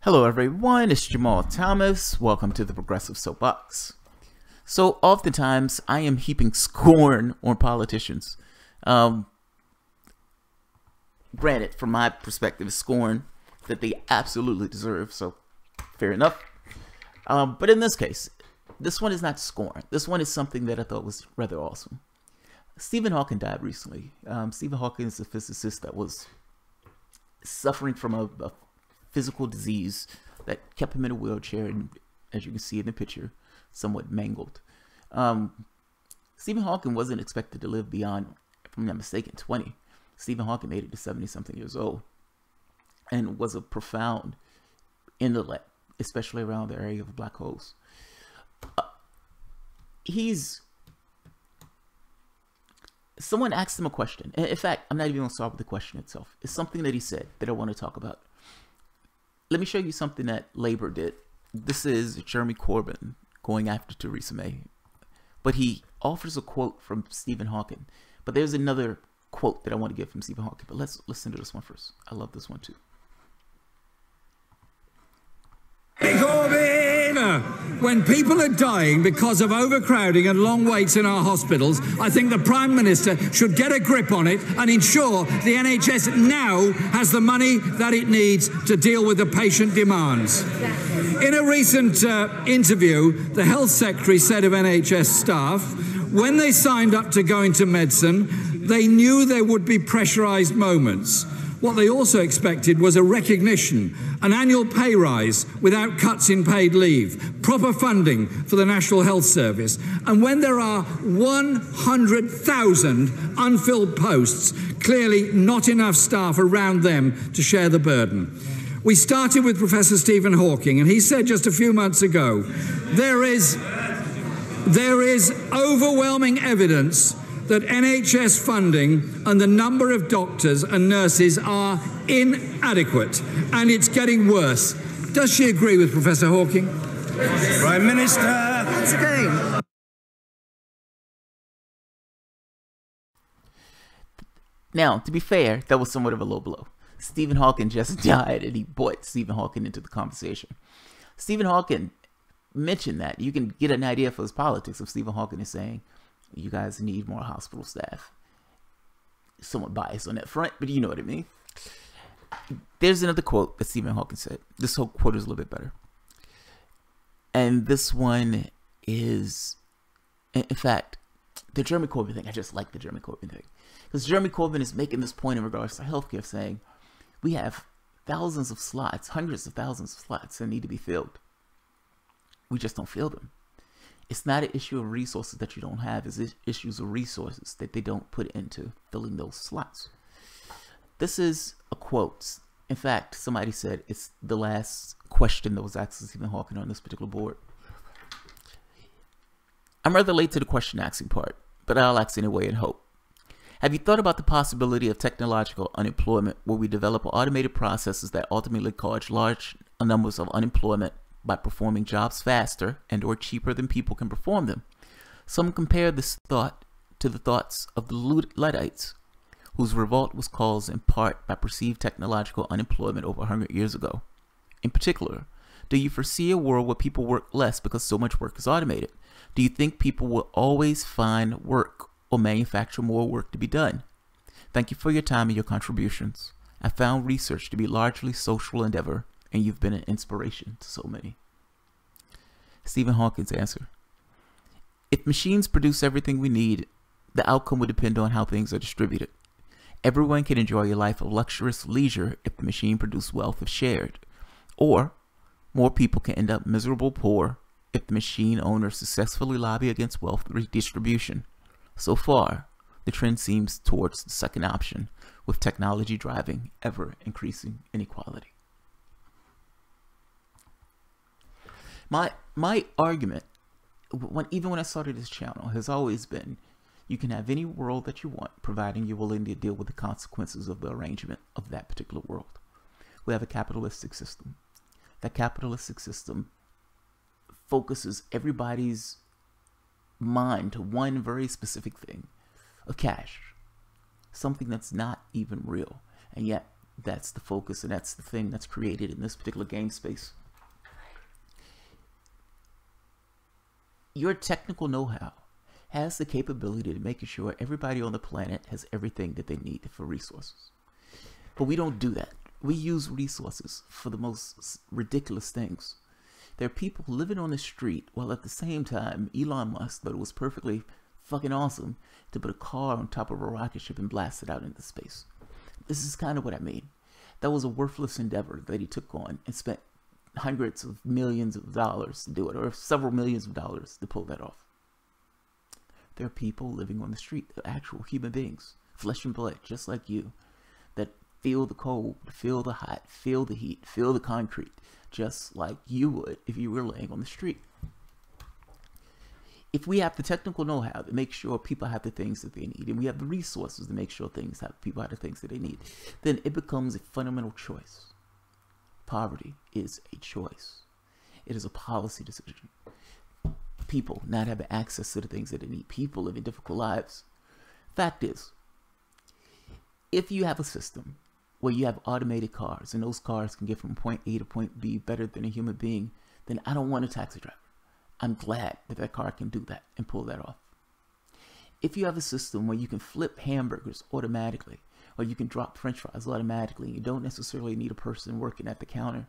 Hello everyone, it's Jamal Thomas. Welcome to the Progressive Soapbox. So oftentimes I am heaping scorn on politicians. Granted, from my perspective, scorn that they absolutely deserve, so fair enough. But in this case, this one is not scorn. This one is something that I thought was rather awesome. Stephen Hawking died recently. Stephen Hawking is a physicist that was suffering from a physical disease that kept him in a wheelchair, and as you can see in the picture, somewhat mangled. Stephen Hawking wasn't expected to live beyond, if I'm not mistaken, 20. Stephen Hawking made it to 70-something years old and was a profound intellect, especially around the area of black holes. Someone asked him a question. In fact, I'm not even going to start with the question itself. It's something that he said that I want to talk about. Let me show you something that Labor did. This is Jeremy Corbyn going after Theresa May. But he offers a quote from Stephen Hawking. But there's another quote that I want to get from Stephen Hawking. But let's listen to this one first. I love this one too. When people are dying because of overcrowding and long waits in our hospitals, I think the Prime Minister should get a grip on it and ensure the NHS now has the money that it needs to deal with the patient demands. In a recent interview, the Health Secretary said of NHS staff, when they signed up to go into medicine, they knew there would be pressurised moments. What they also expected was a recognition, an annual pay rise without cuts in paid leave, proper funding for the National Health Service. And when there are 100,000 unfilled posts, clearly not enough staff around them to share the burden. We started with Professor Stephen Hawking, and he said just a few months ago, there is overwhelming evidence that NHS funding and the number of doctors and nurses are inadequate, and it's getting worse. Does she agree with Professor Hawking? Prime Minister. Once again. Now, to be fair, that was somewhat of a low blow. Stephen Hawking just died, and he brought Stephen Hawking into the conversation. Stephen Hawking mentioned that. You can get an idea for his politics of Stephen Hawking is saying, you guys need more hospital staff. Somewhat biased on that front, but you know what I mean. There's another quote that Stephen Hawking said. This whole quote is a little bit better. And this one is, in fact, the Jeremy Corbyn thing. I just like the Jeremy Corbyn thing. Because Jeremy Corbyn is making this point in regards to healthcare, saying, we have thousands of slots, hundreds of thousands of slots that need to be filled. We just don't fill them. It's not an issue of resources that you don't have. It's issues of resources that they don't put into filling those slots. This is a quote. In fact, somebody said it's the last question that was asked to Stephen Hawking on this particular board. I'm rather late to the question asking part, but I'll ask anyway and hope. Have you thought about the possibility of technological unemployment, where we develop automated processes that ultimately cause large numbers of unemployment by performing jobs faster and or cheaper than people can perform them? Some compare this thought to the thoughts of the Luddites, whose revolt was caused in part by perceived technological unemployment over 100 years ago. In particular, do you foresee a world where people work less because so much work is automated? Do you think people will always find work or manufacture more work to be done? Thank you for your time and your contributions. I found research to be largely social endeavor, and you've been an inspiration to so many. Stephen Hawking's answer. If machines produce everything we need, the outcome would depend on how things are distributed. Everyone can enjoy a life of luxurious leisure if the machine produced wealth if shared. Or, more people can end up miserable poor if the machine owners successfully lobby against wealth redistribution. So far, the trend seems towards the second option, with technology driving ever-increasing inequality. My argument, even when I started this channel, has always been, you can have any world that you want, providing you're willing to deal with the consequences of the arrangement of that particular world. We have a capitalistic system. That capitalistic system focuses everybody's mind to one very specific thing, of cash. Something that's not even real. And yet, That's the focus, and that's the thing that's created in this particular game space. Your technical know-how has the capability of making sure everybody on the planet has everything that they need for resources. But we don't do that. We use resources for the most ridiculous things. There are people living on the street while at the same time Elon Musk thought it was perfectly fucking awesome to put a car on top of a rocket ship and blast it out into space. This is kind of what I mean. That was a worthless endeavor that he took on and spent hundreds of millions of dollars to do it, or several millions of dollars to pull that off. There are people living on the street, actual human beings, flesh and blood, just like you, that feel the cold, feel the hot, feel the heat, feel the concrete, just like you would if you were laying on the street. If we have the technical know-how to make sure people have the things that they need, and we have the resources to make sure people have the things that they need, then it becomes a fundamental choice. Poverty is a choice. It is a policy decision. People not having access to the things that they need. People living difficult lives. Fact is, if you have a system where you have automated cars and those cars can get from point A to point B better than a human being, then I don't want a taxi driver. I'm glad that that car can do that and pull that off. If you have a system where you can flip hamburgers automatically, or you can drop french fries automatically, and you don't necessarily need a person working at the counter,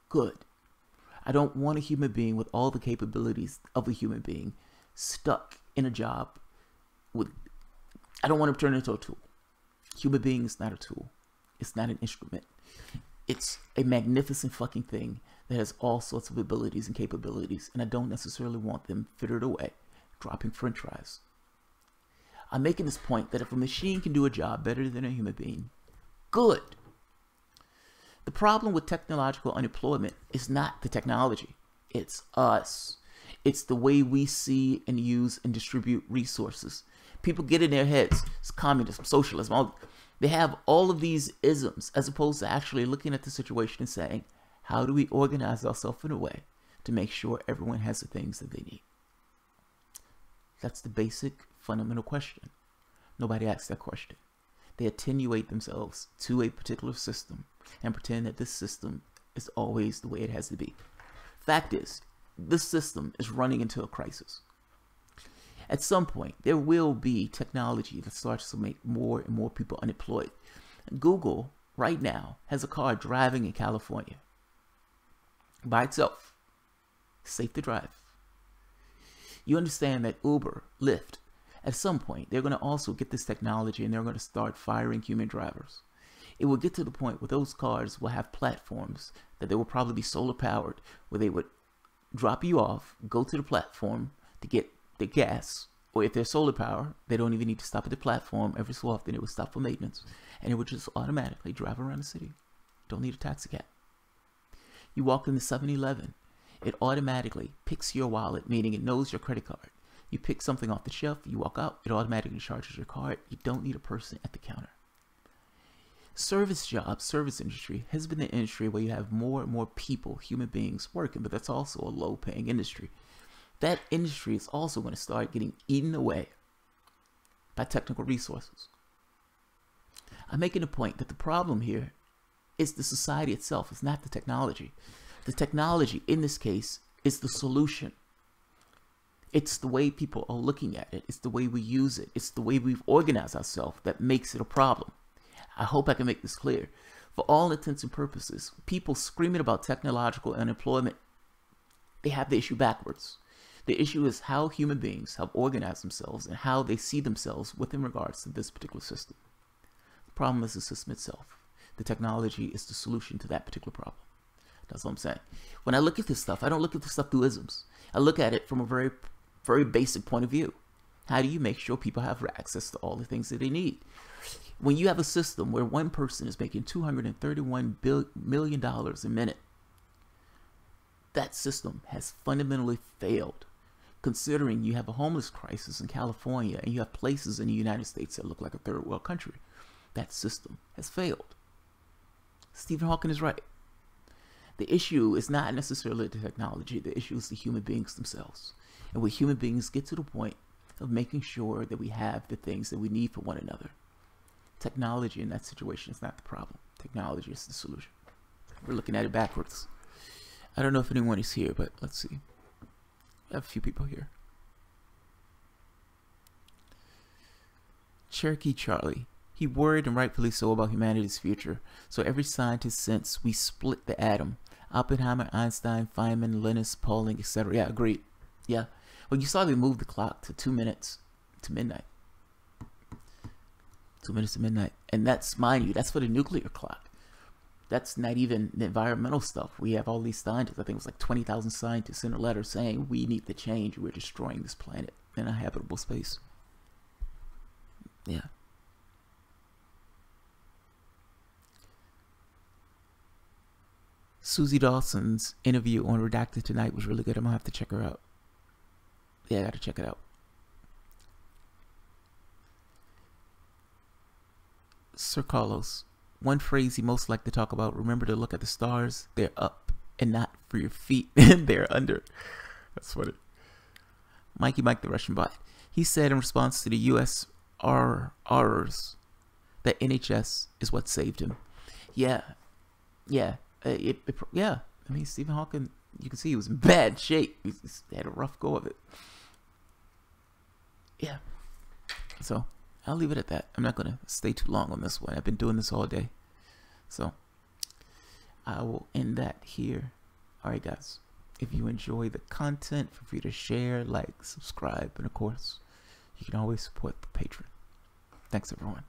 good. I don't want a human being with all the capabilities of a human being stuck in a job I don't want him to turn into a tool. Human being is not a tool. It's not an instrument. It's a magnificent fucking thing that has all sorts of abilities and capabilities, and I don't necessarily want them frittered away, dropping french fries. I'm making this point that if a machine can do a job better than a human being, good. The problem with technological unemployment is not the technology. It's us. It's the way we see and use and distribute resources. People get in their heads, it's communism, socialism, they have all of these isms as opposed to actually looking at the situation and saying, how do we organize ourselves in a way to make sure everyone has the things that they need? That's the basic fundamental question. Nobody asks that question. They attenuate themselves to a particular system and pretend that this system is always the way it has to be. Fact is, this system is running into a crisis. At some point, there will be technology that starts to make more and more people unemployed. Google, right now, has a car driving in California by itself. Safe to drive. You understand that Uber, Lyft, at some point, they're going to also get this technology and they're going to start firing human drivers. It will get to the point where those cars will have platforms that they will probably be solar powered, where they would drop you off, go to the platform to get the gas, or if they're solar power, they don't even need to stop at the platform. Every so often, it would stop for maintenance, and it would just automatically drive around the city. Don't need a taxi cab. You walk into 7-Eleven, it automatically picks your wallet, meaning it knows your credit card. You pick something off the shelf, you walk out, it automatically charges your card. You don't need a person at the counter. Service jobs, service industry has been the industry where you have more and more people, human beings working, but that's also a low-paying industry. That industry is also going to start getting eaten away by technical resources. I'm making a point that the problem here is the society itself. It's not the technology. The technology, in this case, is the solution. It's the way people are looking at it. It's the way we use it. It's the way we've organized ourselves that makes it a problem. I hope I can make this clear. For all intents and purposes, people screaming about technological unemployment, they have the issue backwards. The issue is how human beings have organized themselves and how they see themselves within regards to this particular system. The problem is the system itself. The technology is the solution to that particular problem. That's what I'm saying. When I look at this stuff, I don't look at this stuff through isms. I look at it from a very, very basic point of view. How do you make sure people have access to all the things that they need? When you have a system where one person is making $231 million a minute, that system has fundamentally failed. Considering you have a homeless crisis in California and you have places in the United States that look like a third world country, that system has failed. Stephen Hawking is right. The issue is not necessarily the technology. The issue is the human beings themselves. And when human beings get to the point of making sure that we have the things that we need for one another, Technology in that situation is not the problem. Technology is the solution. We're looking at it backwards. I don't know if anyone is here, but let's see. I have a few people here. Cherokee Charlie. He worried, and rightfully so, about humanity's future. So every scientist since we split the atom. Oppenheimer, Einstein, Feynman, Linus, Pauling, etc. Yeah, agreed. Yeah. Well, you saw they moved the clock to 2 minutes to midnight. 2 minutes to midnight. And that's, mind you, that's for the nuclear clock. That's not even the environmental stuff. We have all these scientists. I think it was like 20,000 scientists in a letter saying we need to change. We're destroying this planet in a habitable space. Yeah. Susie Dawson's interview on Redacted tonight was really good. I'm gonna have to check her out. Yeah, I gotta check it out. Sir Carlos, one phrase he most liked to talk about: remember to look at the stars. They're up and not for your feet, and they're under. That's funny. Mikey Mike, the Russian bot. He said in response to the U.S. R's that NHS is what saved him. Yeah. Yeah. Yeah. I mean, Stephen Hawking, you can see he was in bad shape. He had a rough go of it. Yeah. So, I'll leave it at that. I'm not going to stay too long on this one. I've been doing this all day. So, I will end that here. Alright, guys. If you enjoy the content, feel free to share, like, subscribe, and of course, you can always support the Patreon. Thanks, everyone.